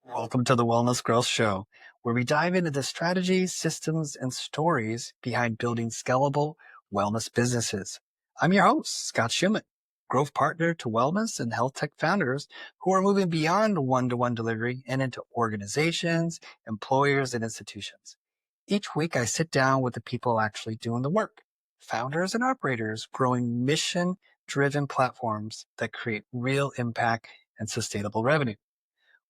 Welcome to the Wellness Growth Show, where we dive into the strategies, systems, and stories behind building scalable wellness businesses. I'm your host, Scott Schumann, growth partner to wellness and health tech founders who are moving beyond one-to-one delivery and into organizations, employers, and institutions. Each week, I sit down with the people actually doing the work, founders and operators growing mission-driven platforms that create real impact and sustainable revenue.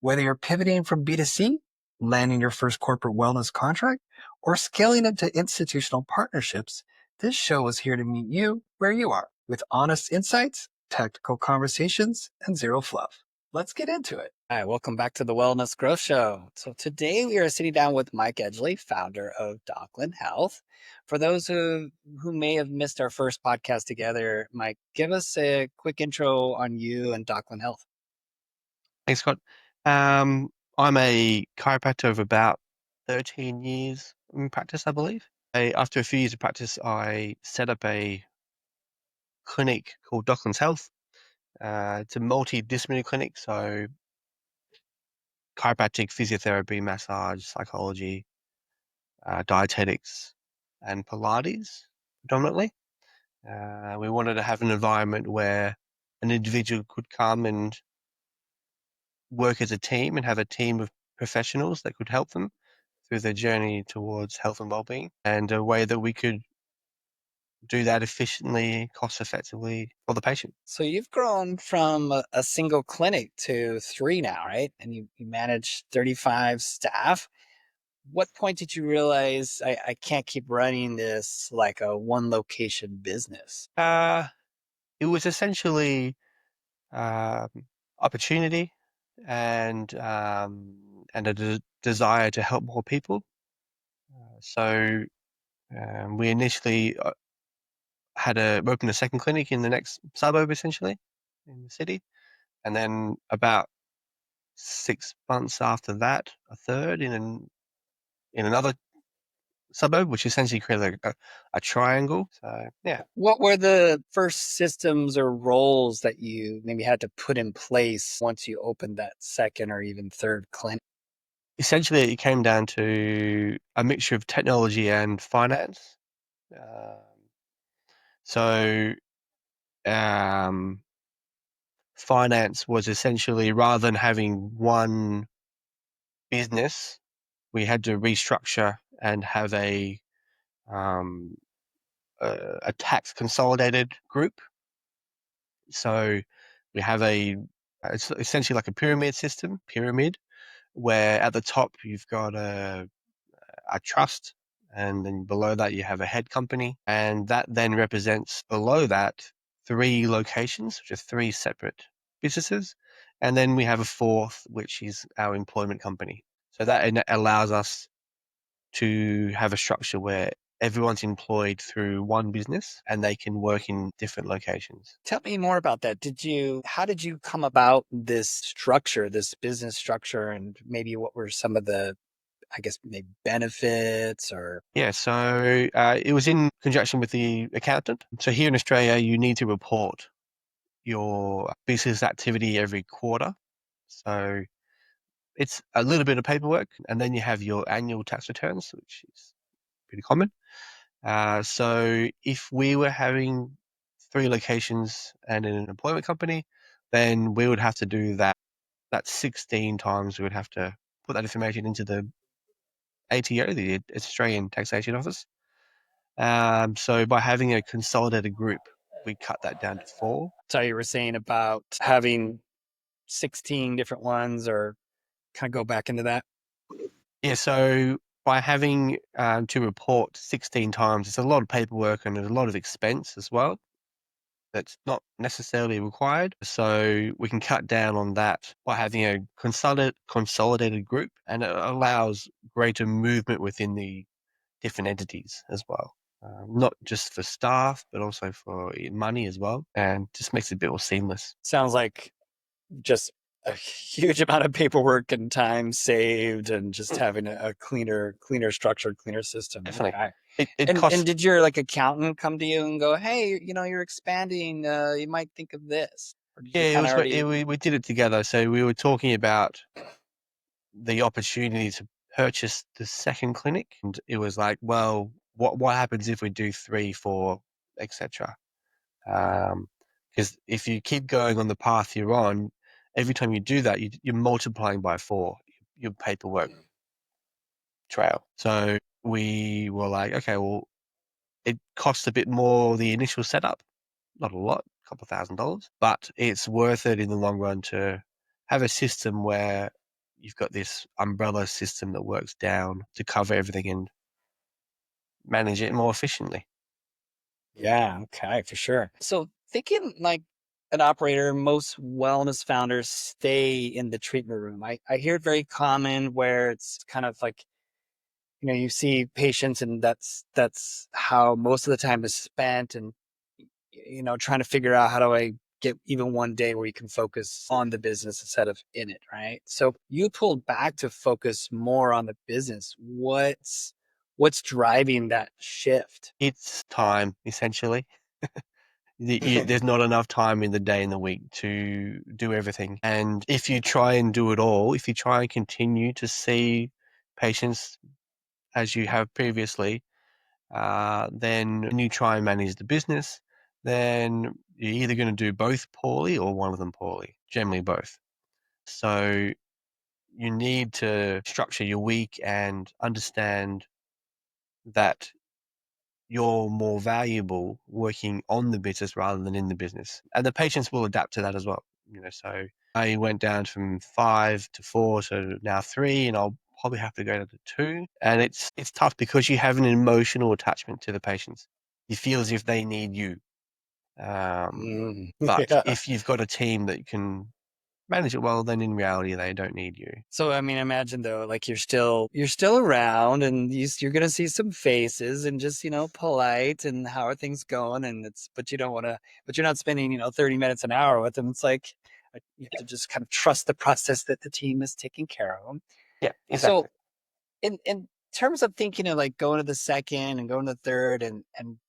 Whether you're pivoting from B2C, landing your first corporate wellness contract, or scaling into institutional partnerships, this show is here to meet you where you are with honest insights, tactical conversations, and zero fluff. Let's get into it. Hi, welcome back to the Wellness Growth Show. So today we are sitting down with Mike Edgley, founder of Dockland Health. For those who may have missed our first podcast together, Mike, give us a quick intro on you and Dockland Health. Thanks, Scott. I'm a chiropractor of about 13 years in practice, I believe. After a few years of practice, I set up a clinic called Docklands Health. It's a multidisciplinary clinic, so chiropractic, physiotherapy, massage, psychology, dietetics, and Pilates predominantly. We wanted to have an environment where an individual could come and work as a team and have a team of professionals that could help them through their journey towards health and well-being, and a way that we could do that efficiently, cost effectively for the patient. So you've grown from a single clinic to 3 now, right? And you manage 35 staff. What point did you realize I can't keep running this like a one location business? It was essentially um, opportunity and a desire to help more people. So we initially opened a second clinic in the next suburb, essentially, in the city, and then about 6 months after that, a third in another suburb, which essentially created a triangle. So yeah, What were the first systems or roles that you maybe had to put in place once you opened that second or even third clinic? essentially it came down to a mixture of technology and finance. Um, so um, finance was essentially, rather than having one business, we had to restructure and have um, a tax consolidated group. So we have it's essentially like a pyramid, where at the top you've got a trust, and then below that you have a head company, and that then represents below that 3 locations, which are 3 separate businesses, and then we have a fourth, which is our employment company. So that allows us to have a structure where everyone's employed through one business and they can work in different locations. Tell me more about that. How did you come about this structure, this business structure, and maybe what were some of the, I guess, maybe benefits or? Yeah, so it was in conjunction with the accountant. So here in Australia, you need to report your business activity every quarter. So it's a little bit of paperwork, and then you have your annual tax returns, which is pretty common. So if we were having 3 locations and in an employment company, then we would have to do that. That's 16 times. We would have to put that information into the ATO, the Australian Taxation Office. So by having a consolidated group, we cut that down to 4. So you were saying about having 16 different ones, or kind of go back into that? Yeah, so by having to report 16 times, it's a lot of paperwork and there's a lot of expense as well. That's not necessarily required. So we can cut down on that by having a consolidated group, and it allows greater movement within the different entities as well. Not just for staff, but also for money as well, and just makes it a bit more seamless. Sounds like just a huge amount of paperwork and time saved, and just having a cleaner structured, cleaner system. Definitely. Okay. It And costs. did your like accountant come to you and go, "Hey, you're expanding. You might think of this," or did you Yeah, kind of already? we did it together. So we were talking about the opportunity to purchase the second clinic, and it was like, well, what happens if we do 3, 4, etc. Because if you keep going on the path you're on, every time you do that, you're multiplying by 4 your paperwork trail. So we were like, okay, well, it costs a bit more the initial setup, not a lot, a couple $1,000, but it's worth it in the long run to have a system where you've got this umbrella system that works down to cover everything and manage it more efficiently. Yeah, okay, for sure. So thinking like an operator, most wellness founders stay in the treatment room. I hear it very common where it's kind of like, you see patients and that's how most of the time is spent and trying to figure out how do I get even one day where you can focus on the business instead of in it, right? So you pulled back to focus more on the business. What's driving that shift? It's time, essentially. There's not enough time in the day and the week to do everything. And if you try and do it all, if you try and continue to see patients as you have previously, then when you try and manage the business, then you're either going to do both poorly or one of them poorly, generally both. So you need to structure your week and understand that you're more valuable working on the business rather than in the business. And the patients will adapt to that as well. So I went down from 5 to 4 to now 3, and I'll probably have to go down to 2. And it's tough because you have an emotional attachment to the patients. You feel as if they need you. But Yeah. if you've got a team that can manage it well, then in reality they don't need you. So I mean, imagine though, like you're still around, and you're gonna see some faces, and just polite, and how are things going, and but you don't want to, but you're not spending 30 minutes an hour with them. It's like you have to just kind of trust the process that the team is taking care of them. Yeah, So exactly. in terms of thinking of like going to the second and going to the third and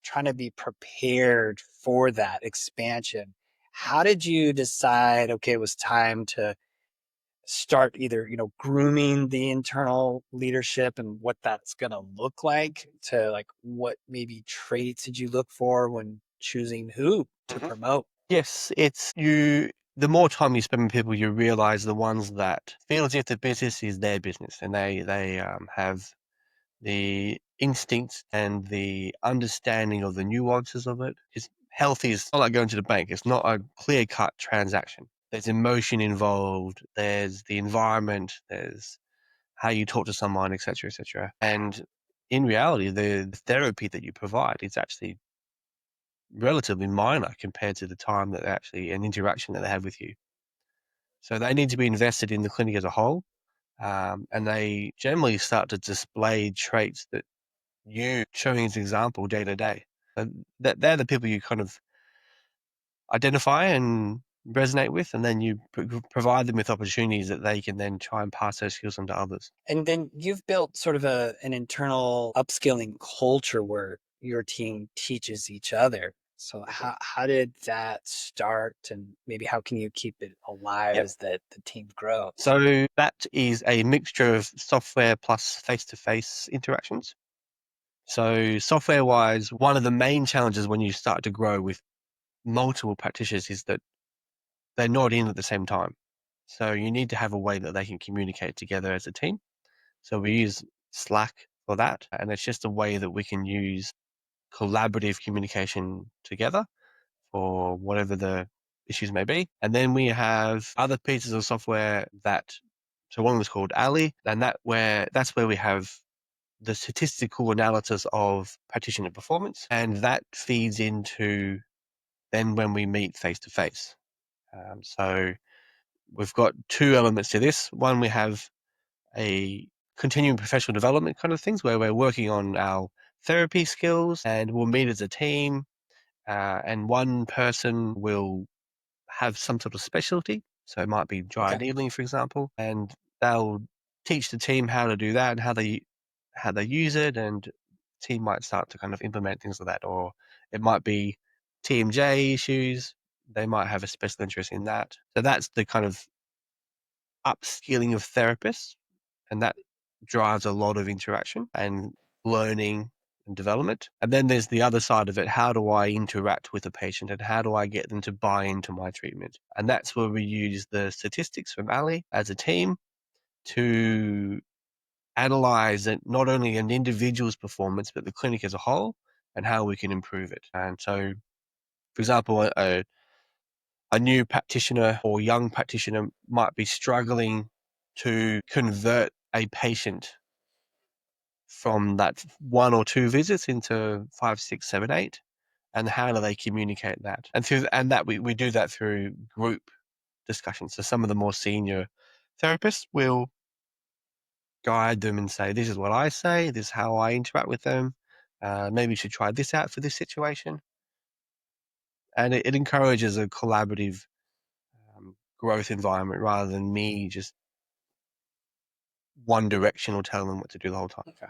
trying to be prepared for that expansion, how did you decide, okay, it was time to start either grooming the internal leadership and what that's going to look like, to like what maybe traits did you look for when choosing who to Mhm. promote? Yes, it's you. The more time you spend with people, you realize the ones that feel as if the business is their business, and they have the instinct and the understanding of the nuances of it. Because health is not like going to the bank. It's not a clear cut transaction. There's emotion involved. There's the environment. There's how you talk to someone, etc., etc. And in reality, the therapy that you provide is actually relatively minor compared to the time that they actually an interaction that they have with you. So they need to be invested in the clinic as a whole, and they generally start to display traits that you showing as an example day to day. And they're the people you kind of identify and resonate with, and then you provide them with opportunities that they can then try and pass those skills on to others. And then you've built sort of an internal upskilling culture where your team teaches each other. So how did that start, and maybe how can you keep it alive Yep. as the team grows? So that is a mixture of software plus face-to-face interactions. So software-wise, one of the main challenges when you start to grow with multiple practitioners is that they're not in at the same time. So you need to have a way that they can communicate together as a team. So we use Slack for that, and it's just a way that we can use collaborative communication together for whatever the issues may be. And then we have other pieces of software that, so one was called Ali, and that's where we have the statistical analysis of practitioner performance, and that feeds into then when we meet face to face. So we've got two elements to this. One, we have a continuing professional development kind of things where we're working on our therapy skills, and we'll meet as a team, and one person will have some sort of specialty. So it might be dry Okay. needling, for example, and they'll teach the team how to do that and how they use it, and the team might start to kind of implement things like that. Or it might be TMJ issues. They might have a special interest in that. So that's the kind of upskilling of therapists. and that drives a lot of interaction and learning and development. And then there's the other side of it. How do I interact with a patient, and how do I get them to buy into my treatment? And that's where we use the statistics from Ali as a team to analyze it, not only an individual's performance, but the clinic as a whole, and how we can improve it. And so, for example, a new practitioner or young practitioner might be struggling to convert a patient from that 1 or 2 visits into 5, 6, 7, 8, and how do they communicate that? And that we do that through group discussions. So some of the more senior therapists will guide them and say, "This is what I say, this is how I interact with them. Maybe you should try this out for this situation." And it encourages a collaborative growth environment rather than me just one direction or telling them what to do the whole time. Okay.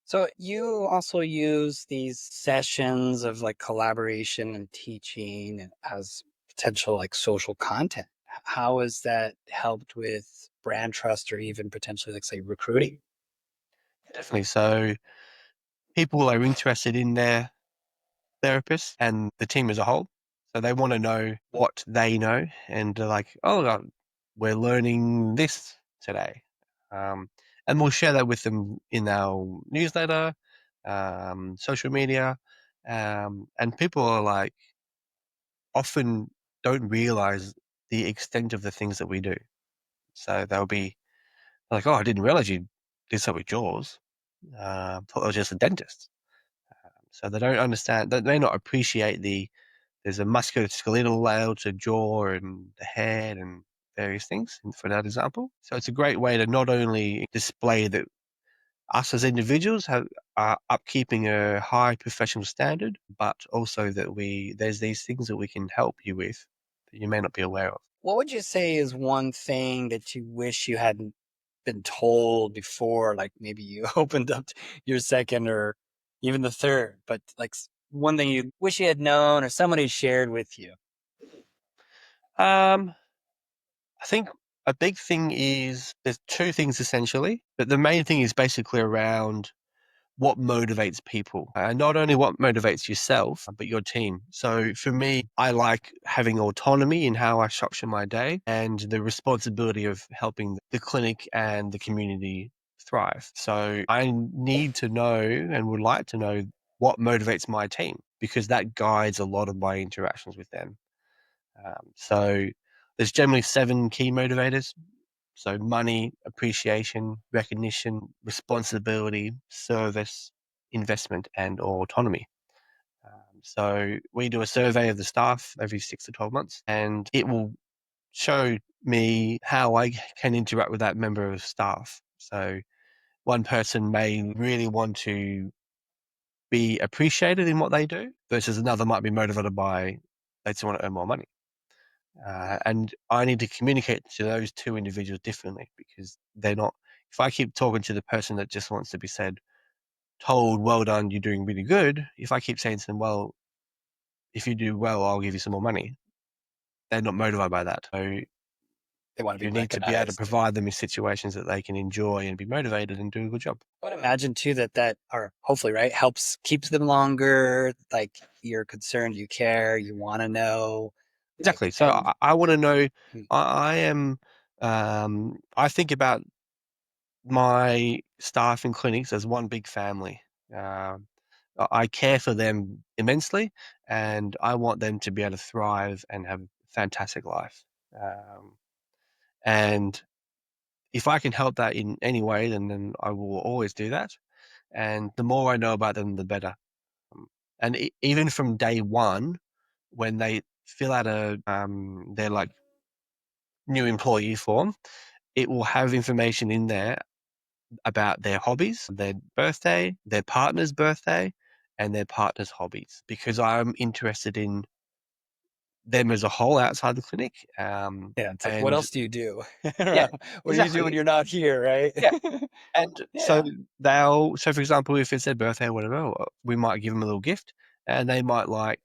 So you also use these sessions of like collaboration and teaching as potential like social content. How has that helped with brand trust or even potentially like say recruiting? Definitely. So people are interested in their therapist and the team as a whole. So they want to know what they know, and they're like, "Oh, we're learning this today," um, and we'll share that with them in our newsletter, social media, and people are like often don't realize the extent of the things that we do. So they'll be like, "Oh, I didn't realize you did something with jaws. Thought I was just a dentist." So they don't understand. They may not appreciate the there's a musculoskeletal layer to jaw and the head and various things, for that example. So it's a great way to not only display that us as individuals are upkeeping a high professional standard, but also that there's these things that we can help you with that you may not be aware of. What would you say is one thing that you wish you hadn't been told before? Like maybe you opened up your second or even the third, but like one thing you wish you had known or somebody shared with you. Um, I think a big thing is there's two things essentially, but the main thing is basically around what motivates people, and not only what motivates yourself, but your team. So for me, I like having autonomy in how I structure my day and the responsibility of helping the clinic and the community thrive. So I need to know and would like to know what motivates my team, because that guides a lot of my interactions with them. So there's generally 7 key motivators. So money, appreciation, recognition, responsibility, service, investment, and autonomy. So we do a survey of the staff every 6 to 12 months, and it will show me how I can interact with that member of staff. So one person may really want to be appreciated in what they do, versus another might be motivated by they just want to earn more money. And I need to communicate to those 2 individuals differently, because they're not. If I keep talking to the person that just wants to be told, "Well done, you're doing really good," if I keep saying to them, "Well, if you do well, I'll give you some more money," they're not motivated by that. So They want to be you need to be able to recognized. provide them with situations that they can enjoy and be motivated and do a good job. I would imagine too that or hopefully, right, helps keeps them longer. Like you're concerned, you care, you want to know, like, Exactly. So and I wanna know. mm, I am, I think about my staff in clinics as one big family. Um, I care for them immensely, and I want them to be able to thrive and have a fantastic life. Um, and if I can help that in any way, then I will always do that. And the more I know about them, the better. And even from day one, when they fill out their like new employee form, it will have information in there about their hobbies, their birthday, their partner's birthday, and their partner's hobbies, because I'm interested in them as a whole outside the clinic. yeah, it's like, what And else do you do? yeah, What do you do when exactly. you're not here, right? Yeah. And so Yeah, so for example, if it's their birthday or whatever, we might give them a little gift, and they might like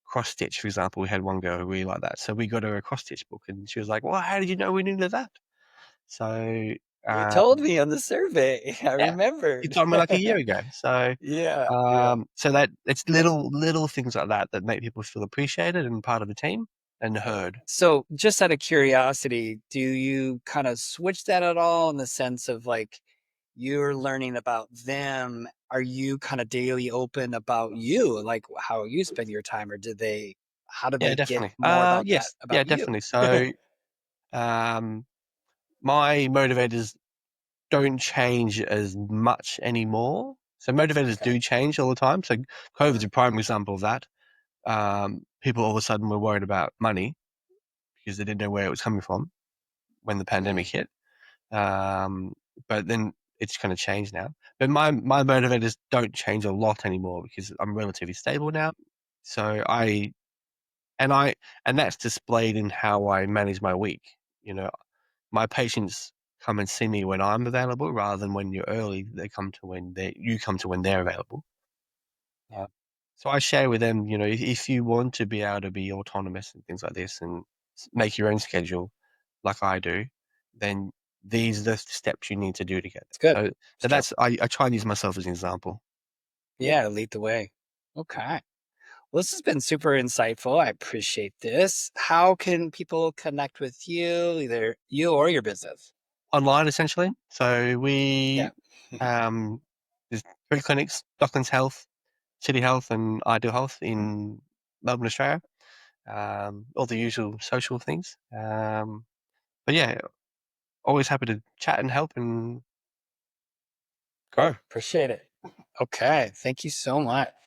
cross stitch, for example. We had one girl who really liked that. So we got her a cross stitch book, and she was like, "Well, how did you know we needed that?" So You told me on the survey. I Yeah, you remembered. told me like a year ago. So, Yeah, yeah. so that it's little things like that that make people feel appreciated and part of the team and heard. So, just out of curiosity, do you kind of switch that at all in the sense of like you're learning about them? Are you kind of daily open about you, like how you spend your time, or how do Yeah, they get definitely. more about that Yes, yeah, about you? definitely. So, um, my motivators don't change as much anymore. So motivators Okay. do change all the time. So COVID's a prime example of that. People all of a sudden were worried about money because they didn't know where it was coming from when the pandemic Mm, hit. Um, but then it's kind of changed now. But my motivators don't change a lot anymore because I'm relatively stable now. So and I and that's displayed in how I manage my week. You know, my patients come and see me when I'm available rather than when you're early. They come to when you come to when they're available. yeah, So I share with them, if you want to be able to be autonomous and things like this and make your own schedule like I do, then these are the steps you need to do to get it's there. good. So Start. that's I try and use myself as an example. Yeah, lead the way. Okay. Well, this has been super insightful. I appreciate this. How can people connect with you, either you or your business? Online essentially. So Yeah. um there's 3 clinics, Docklands Health, City Health and Ideal Health in Melbourne, Australia. All the usual social things. But yeah, always happy to chat and help and grow. Appreciate it. Okay. Thank you so much.